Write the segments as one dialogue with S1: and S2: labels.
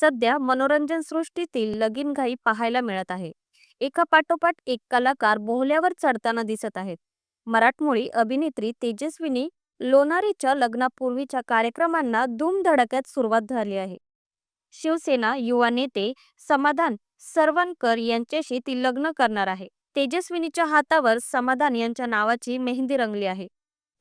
S1: सध्या मनोरंजन सृष्टीतील लगीनघाई पाहायला मिळत आहे. एका पाठोपाठ एक कलाकार बोहल्यावर चढताना दिसत आहेत. मराठमोळी अभिनेत्री तेजस्विनी लोणारीच्या लग्नापूर्वीच्या कार्यक्रमांना धूमधडक्यात सुरुवात झाली आहे. शिवसेना युवा नेते समाधान सरवणकर यांच्याशी ती लग्न करणार आहे. तेजस्विनीच्या हातावर समाधान यांच्या नावाची मेहंदी रंगली आहे.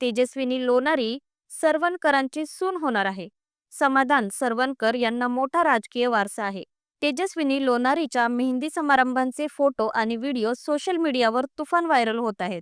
S1: तेजस्विनी लोणारी सरवणकरांची सून होणार आहे. समाधान सरवणकर यांना मोठा राजकीय वारसा आहे. तेजस्विनी लोणारीच्या मेहंदी समारंभांचे फोटो आणि व्हिडिओ सोशल मीडियावर तुफान व्हायरल होत आहेत.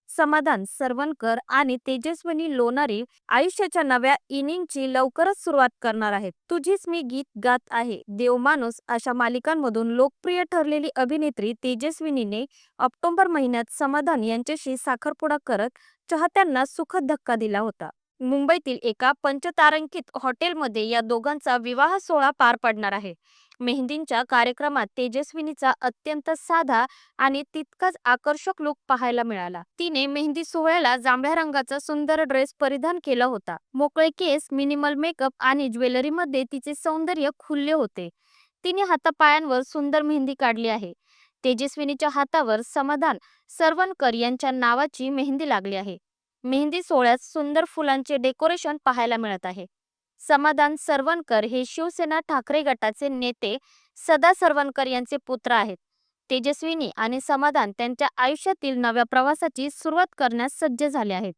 S1: समाधान सरवणकर आणि तेजस्विनी लोणारी आयुष्याच्या नव्या इनिंगची लवकरच सुरुवात करणार आहेत. तुझीच मी गीत गात आहे, देवमाणूस अशा मालिकांमधून लोकप्रिय ठरलेली अभिनेत्री तेजस्विनीने ऑक्टोबर महिन्यात समाधान यांच्याशी साखरपुडा करत चाहत्यांना सुखद धक्का दिला होता. मुंबईतील एका पंचतारांकित हॉटेलमध्ये या दोघांचा विवाह सोहळा पार पडणार आहे. मेहंदींच्या कार्यक्रमात तेजस्विनीचा अत्यंत साधा आणि तितकाच आकर्षक लुक पाहायला मिळाला. तिने मेहंदी सोहळ्याला जांभळ्या रंगाचा सुंदर ड्रेस परिधान केला होता. मोकळे केस, मिनिमल मेकअप आणि ज्वेलरीमध्ये तिचे सौंदर्य खुलले होते. तिने हातापायांवर सुंदर मेहंदी काढली आहे. तेजस्विनीच्या हातावर समाधान सरवणकर यांच्या नावाची मेहंदी लागली आहे. मेहंदी सोहळ्यात सुंदर फुलांचे डेकोरेशन पाहायला मिळत आहे. समाधान सरवणकर हे शिवसेना ठाकरे गटाचे नेते सदा सरवणकर यांचे पुत्र आहेत. तेजस्विनी आणि समाधान त्यांच्या आयुष्यातील नव्या प्रवासाची सुरुवात करण्यास सज्ज झाले आहेत.